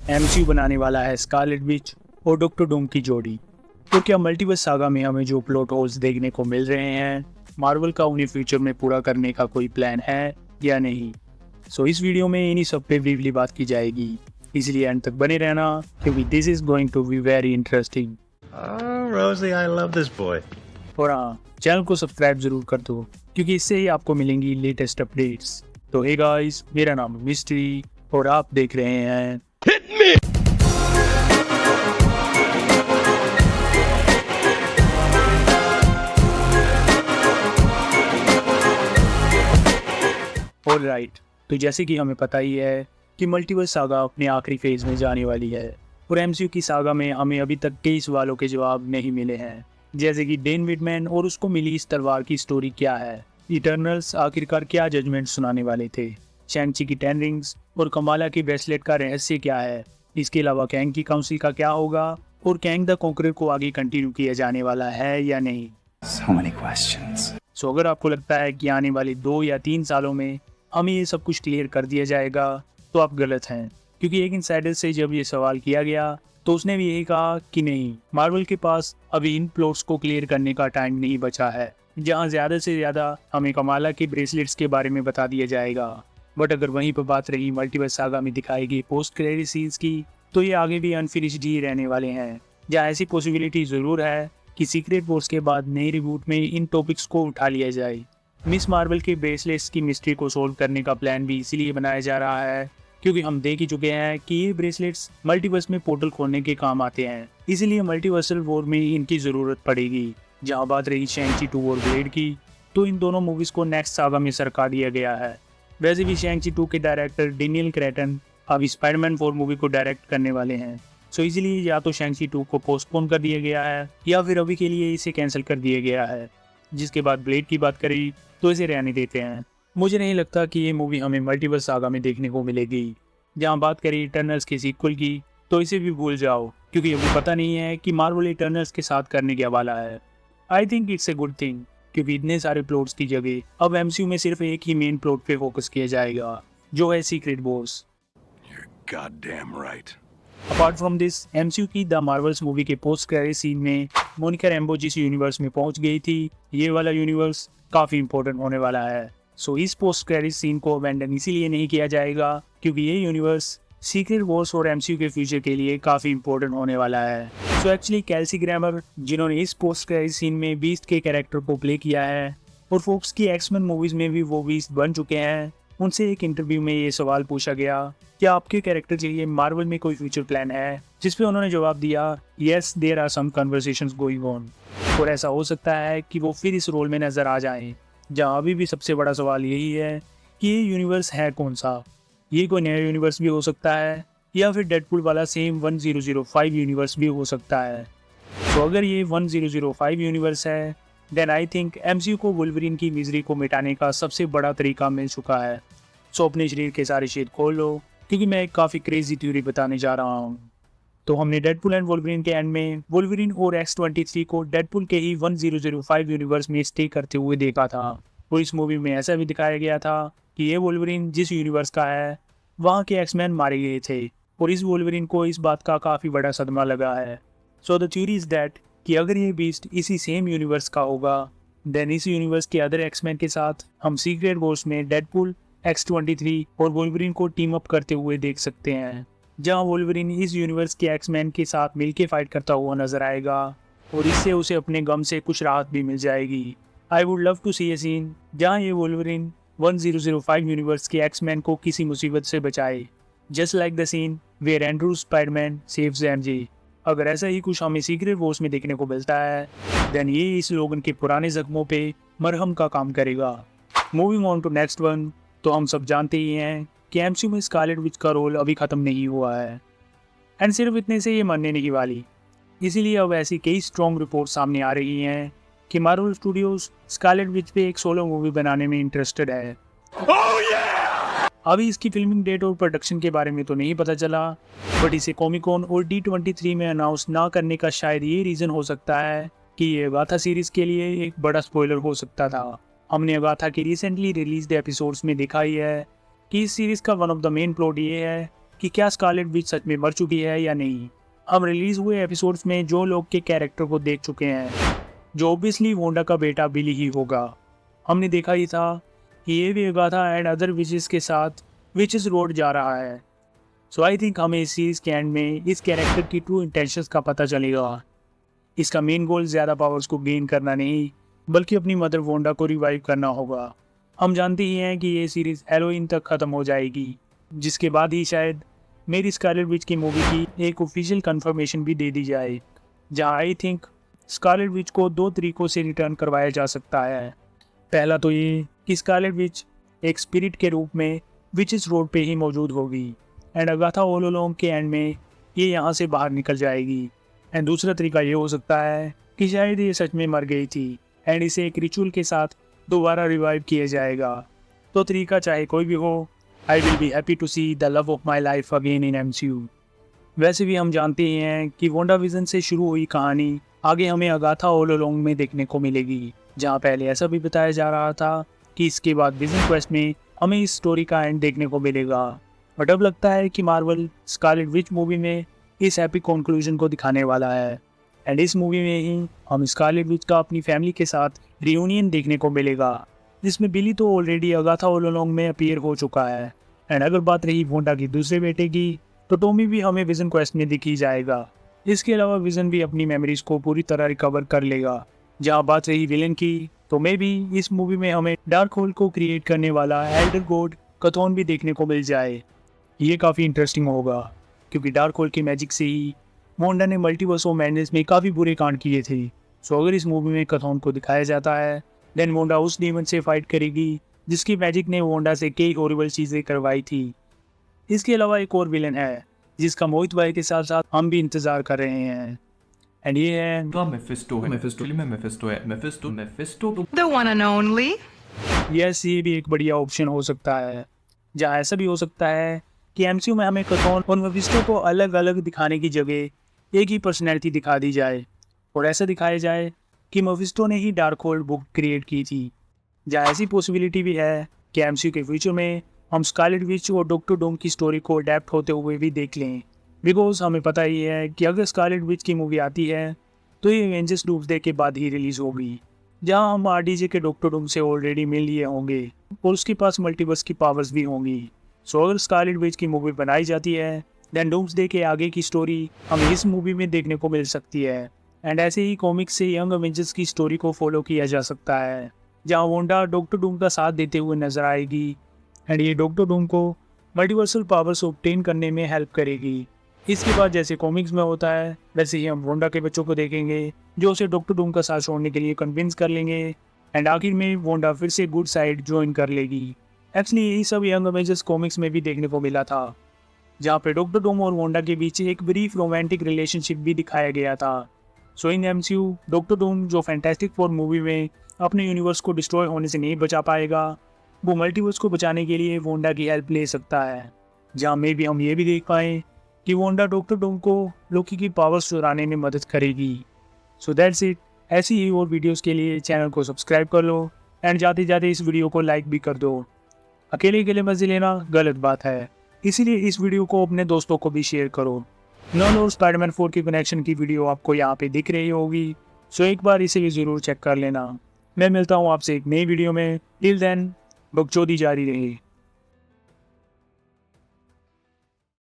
MCU बनाने वाला है स्कारलेट विच और डॉक्टर डूम की जोड़ी। तो क्या मल्टीवर्स सागा में हमें जो प्लॉट होल्स देखने को मिल रहे हैं, मार्वल का उन्हें फ्यूचर में पूरा करने का कोई प्लान है या नहीं? सो इस वीडियो में इन्हीं सब पे ब्रीफली बात की जाएगी, इसलिए एंड तक बने रहना क्योंकि this is going to be very interesting. Rosie, I love this boy. और हाँ, चैनल को सब्सक्राइब जरूर कर दो क्योंकि इससे ही आपको मिलेंगी लेटेस्ट अपडेट्स। तो हे गाइस, मेरा नाम है मिस्ट्री और आप देख रहे हैं ऑलराइट। तो जैसे कि हमें पता ही है कि मल्टीवर्स सागा अपने आखिरी फेज में जाने वाली है और एमसीयू की सागा में हमें अभी तक कई सवालों के जवाब नहीं मिले हैं, जैसे कि डेन विडमैन और उसको मिली इस तलवार की स्टोरी क्या है, इटर्नल्स आखिरकार क्या जजमेंट सुनाने वाले थे, शैंग-ची की 10 रिंग्स और कमाला की ब्रेसलेट का रहस्य क्या है, इसके अलावा कैंग की काउंसिल का क्या होगा और कैंग द कॉन्करर को आगे कंटिन्यू किया जाने वाला है या नहीं। So many questions. सो अगर आपको लगता है कि आने वाले 2 या 3 सालों में हमें ये सब कुछ क्लियर कर दिया जाएगा तो आप गलत हैं, क्योंकि एक इनसाइडर से जब ये सवाल किया गया तो उसने भी यही कहा कि नहीं, मार्वल के पास अभी इन प्लॉट्स को क्लियर करने का टाइम नहीं बचा है, जहां ज़्यादा से ज़्यादा हमें कमाला के ब्रेसलेट्स के बारे में बता दिया जाएगा। बट अगर वहीं पर बात रही मल्टीवर्स सागा में दिखाई गई पोस्ट क्रेडिट सीन्स की, तो ये आगे भी अनफिनिश्ड ही रहने वाले हैं, जहाँ ऐसी पॉसिबिलिटी ज़रूर है कि सीक्रेट वॉर्स के बाद नई रिबूट में इन टॉपिक्स को उठा लिया जाए। मिस मार्वल के ब्रेसलेट्स की मिस्ट्री को सोल्व करने का प्लान भी इसीलिए बनाया जा रहा है क्योंकि हम देख ही चुके हैं कि ये ब्रेसलेट्स मल्टीवर्स में पोर्टल खोलने के काम आते हैं, इसीलिए मल्टीवर्सल वॉर में इनकी ज़रूरत पड़ेगी। जहाँ बात रही शैंग-ची 2 और ब्लेड की, तो इन दोनों मूवीज़ को नेक्स्ट सागा में सरका दिया गया है। वैसे भी शैंग-ची 2 के डायरेक्टर डेनियल क्रेटन अब स्पाइडरमैन 4 मूवी को डायरेक्ट करने वाले हैं, सो इसीलिए या तो शैंग-ची 2 को पोस्टपोन कर दिया गया है या फिर अभी के लिए इसे कैंसिल कर दिया गया है। जिसके बाद ब्लेड की बात करी तो इसे रहने देते हैं। मुझे नहीं लगता कि ये मूवी हमें मल्टीवर्स सागा में देखने को मिलेगी। जहाँ बात करी इटर्नल्स के सीक्वल की, तो इसे भी भूल जाओ क्योंकि अभी पता नहीं है कि मार्वल इटर्नल्स के साथ करने क्या वाला है। I think it's a good thing क्योंकि इतने सारे प्लॉट्स की जगह अब एमसीयू में सिर्फ एक ही मेन प्लॉट पे फोकस किया जाएगा, जो है secret Wars. Goddamn right. Apart from this, MCU की द मार्वल्स मूवी के पोस्ट क्रेडिट सीन में मोनिका रैम्बो जिस यूनिवर्स में पहुंच गई थी, ये वाला यूनिवर्स काफ़ी इंपॉर्टेंट होने वाला है। सो इस पोस्ट क्रेडिट सीन को अबैंडन इसीलिए नहीं किया जाएगा क्योंकि ये यूनिवर्स सीक्रेट वॉर्स और एमसीयू के फ्यूचर के लिए काफ़ी इंपॉर्टेंट होने वाला है। सो एक्चुअली केल्सी ग्रैमर, जिन्होंने इस पोस्ट क्रेडिट सीन में बीस्ट के कैरेक्टर को प्ले किया है और फोक्स की एक्समैन मूवीज़ में भी वो बीस्ट बन चुके हैं, उनसे एक इंटरव्यू में ये सवाल पूछा गया क्या आपके कैरेक्टर के लिए मार्वल में कोई फ्यूचर प्लान है, जिस पे उन्होंने जवाब दिया yes there are some conversations going on, और ऐसा हो सकता है कि वो फिर इस रोल में नज़र आ जाएं। जहाँ अभी भी सबसे बड़ा सवाल यही है कि ये यूनिवर्स है कौन सा। ये कोई नया यूनिवर्स भी हो सकता है या फिर डेडपूल वाला सेम 1005 यूनिवर्स भी हो सकता है। तो अगर ये 1005 यूनिवर्स है देन आई थिंक एमसीयू को वुल्वरीन की मिजरी को मिटाने का सबसे बड़ा तरीका मिल चुका है। सो अपने शरीर के सारे शेड खोल लो क्योंकि मैं एक काफ़ी क्रेजी थ्योरी बताने जा रहा हूँ। तो हमने डेडपूल एंड वुल्वरीन के एंड में वुल्वरीन और X-23 को डेडपूल के ही 1005 यूनिवर्स में स्टे करते हुए देखा था, और इस मूवी में ऐसा भी दिखाया गया था कि ये वुल्वरीन जिस यूनिवर्स का है वहाँ के एक्समैन मारे गए थे और इस वुल्वरीन को इस बात का काफ़ी बड़ा सदमा लगा है। So the theory is that कि अगर ये बीस्ट इसी सेम यूनिवर्स का होगा देन इस यूनिवर्स के अदर एक्समैन के साथ हम सीक्रेट वॉर्स में डेडपूल, X-23 और वुल्वरीन को टीम अप करते हुए देख सकते हैं, जहां वुल्वरीन इस यूनिवर्स के एक्समैन के साथ मिलके फाइट करता हुआ नजर आएगा और इससे उसे अपने गम से कुछ राहत भी मिल जाएगी। I would love to see a scene जहां ये वुल्वरीन 1005 यूनिवर्स के एक्समैन को किसी मुसीबत से बचाए, just like the scene where Andrew Spiderman saves MJ. अगर ऐसा ही कुछ हमें सीक्रेट वॉर्स में देखने को मिलता है देन ये इस लोगन के पुराने जख्मों पे मरहम का काम करेगा। Moving on to next one, तो हम सब जानते ही हैं कि एमसीयू में स्कारलेट विच का रोल अभी ख़त्म नहीं हुआ है एंड सिर्फ इतने से ये मरने नहीं वाली। इसीलिए अब ऐसी कई स्ट्रॉन्ग रिपोर्ट सामने आ रही हैं कि मार्वल स्टूडियोज स्कारलेट विच पे एक सोलो मूवी बनाने में इंटरेस्टेड है। अभी इसकी फिल्मिंग डेट और प्रोडक्शन के बारे में तो नहीं पता चला, बट इसे कॉमिक-कॉन और D23 में अनाउंस ना करने का शायद ये रीज़न हो सकता है कि ये अगाथा सीरीज़ के लिए एक बड़ा स्पॉइलर हो सकता था। हमने अगाथा के रिसेंटली रिलीज्ड एपिसोड्स में देखा ही है कि इस सीरीज़ का one of the main plot ये है कि क्या स्कारलेट विच सच में मर चुकी है या नहीं। हम रिलीज हुए एपिसोड्स में जो लोग के कैरेक्टर को देख चुके हैं, जो ऑब्वियसली वोंडा का बेटा बिली ही होगा। हमने देखा ही था कि ये भी अगाथा एंड अदर विचेस के साथ विचेस रोड जा रहा है। सो आई थिंक हमें इस सीरीज के एंड में इस कैरेक्टर की ट्रू इंटेंशंस का पता चलेगा। इसका मेन गोल ज़्यादा पावर्स को गेन करना नहीं, बल्कि अपनी मदर वोंडा को रिवाइव करना होगा। हम जानते ही हैं कि ये सीरीज़ हेलोइन तक ख़त्म हो जाएगी, जिसके बाद ही शायद मेरी स्कारलेट विच की मूवी की एक ऑफिशियल कंफर्मेशन भी दे दी जाए, जहां आई थिंक स्कारलेट विच को 2 तरीक़ों से रिटर्न करवाया जा सकता है। पहला तो ये कि स्कारलेट विच एक स्पिरिट के रूप में विचेस रोड पे ही मौजूद होगी एंड अगाथा ऑल अलोंग के एंड में ये यहाँ से बाहर निकल जाएगी। एंड दूसरा तरीका ये हो सकता है कि शायद ये सच में मर गई थी एंड इसे एक रिचुअल के साथ दोबारा रिवाइव किया जाएगा। तो तरीका चाहे कोई भी हो, I will be happy to see the love of my life again in MCU। वैसे भी हम जानते ही हैं कि वोंडा विजन से शुरू हुई कहानी आगे हमें अगाथा ऑल अलोंग में देखने को मिलेगी, जहाँ पहले ऐसा भी बताया जा रहा था कि इसके बाद विजन क्वेस्ट में हमें इस स्टोरी का एंड देखने को मिलेगा। बट अब लगता है कि मार्वल स्कारलेट विच मूवी में इस एपिक कंक्लूजन को दिखाने वाला है एंड इस मूवी में ही हम स्कारलेट विच का अपनी फैमिली के साथ रियूनियन देखने को मिलेगा, जिसमें बिली तो ऑलरेडी अगाथा ऑल अलोंग में अपीयर हो चुका है। एंड अगर बात रही वोंडा की दूसरे बेटे की, तो टॉमी भी हमें विजन क्वेस्ट में दिख ही जाएगा। इसके अलावा विजन भी अपनी मेमोरीज को पूरी तरह रिकवर कर लेगा। जहाँ बात रही विलेन की, तो मे भी इस मूवी में हमें डार्क होल को क्रिएट करने वाला एल्डर गॉड कथोन भी देखने को मिल जाए। ये काफ़ी इंटरेस्टिंग होगा, क्योंकि डार्क होल की मैजिक से ही वोंडा ने मल्टीवर्स ऑफ मैडनेस में काफ़ी बुरे कांड किए थे। सो अगर इस मूवी में कथोन को दिखाया जाता है, देन वोंडा उस डीमन से फाइट करेगी जिसकी मैजिक ने वोंडा से कई हॉरिबल चीज़ें करवाई थी। इसके अलावा एक और विलन है जिसका मोहित भाई के साथ साथ हम भी इंतज़ार कर रहे हैं, एंड ये है Mephisto The one and only. Yes. ये भी एक बढ़िया ऑप्शन हो सकता है, जहाँ ऐसा भी हो सकता है कि MCU में हमें कथोन और मेफिस्टो को अलग अलग दिखाने की जगह एक ही पर्सनैलिटी दिखा दी जाए और ऐसा दिखाया जाए कि मेफिस्टो ने ही डार्क होल बुक क्रिएट की थी। जहाँ ऐसी पॉसिबिलिटी भी है कि MCU के फ्यूचर में हम स्कारलेट विच और डॉक्टर डूम की स्टोरी को अडेप्ट होते हुए भी देख लें, बिकॉज हमें पता ही है कि अगर स्कारलेट विच की मूवी आती है तो ये एवेंजर्स डूम्सडे के बाद ही रिलीज़ होगी, जहां हम RDJ के डॉक्टर डूम से ऑलरेडी मिल लिए होंगे और उसके पास मल्टीवर्स की पावर्स भी होंगी। सो अगर स्कारलेट विच की मूवी बनाई जाती है, देन डूम्सडे के आगे की स्टोरी हमें इस मूवी में देखने को मिल सकती है। एंड ऐसे ही कॉमिक्स से यंग एवेंजर्स की स्टोरी को फॉलो किया जा सकता है, जहाँ वोंडा डॉक्टर डूम का साथ देते हुए नजर आएगी एंड ये डॉक्टर डूम को मल्टीवर्सल पावर्स ऑब्टेन करने में हेल्प करेगी। इसके बाद जैसे कॉमिक्स में होता है, वैसे ही हम वोंडा के बच्चों को देखेंगे जो उसे डॉक्टर डूम का साथ छोड़ने के लिए कन्विंस कर लेंगे एंड आखिर में वोंडा फिर से गुड साइड ज्वाइन कर लेगी। एक्चुअली यही सब यंग एवेंजर्स कॉमिक्स में भी देखने को मिला था, जहाँ पे डॉक्टर डूम और वोंडा के बीच एक ब्रीफ रोमांटिक रिलेशनशिप भी दिखाया गया था। सो इन MCU डॉक्टर डूम जो फैंटास्टिक फोर मूवी में अपने यूनिवर्स को डिस्ट्रॉय होने से नहीं बचा पाएगा, वो मल्टीवर्स को बचाने के लिए वोंडा की हेल्प ले सकता है। जहाँ में भी हम ये भी देख पाएँ कि वोंडा डॉक्टर डूम को लोकी की पावर्स चुराने में मदद करेगी। So that's it. ऐसी ही और वीडियोस के लिए चैनल को सब्सक्राइब कर लो एंड जाते जाते इस वीडियो को लाइक भी कर दो। अकेले मजे लेना गलत बात है, इसीलिए इस वीडियो को अपने दोस्तों को भी शेयर करो। नॉन और स्पाइडरमैन 4 की कनेक्शन की वीडियो आपको यहाँ पे दिख रही होगी, सो एक बार इसे भी ज़रूर चेक कर लेना। मैं मिलता हूँ आपसे एक नई वीडियो में। टिल देन बकचोदी जारी रही।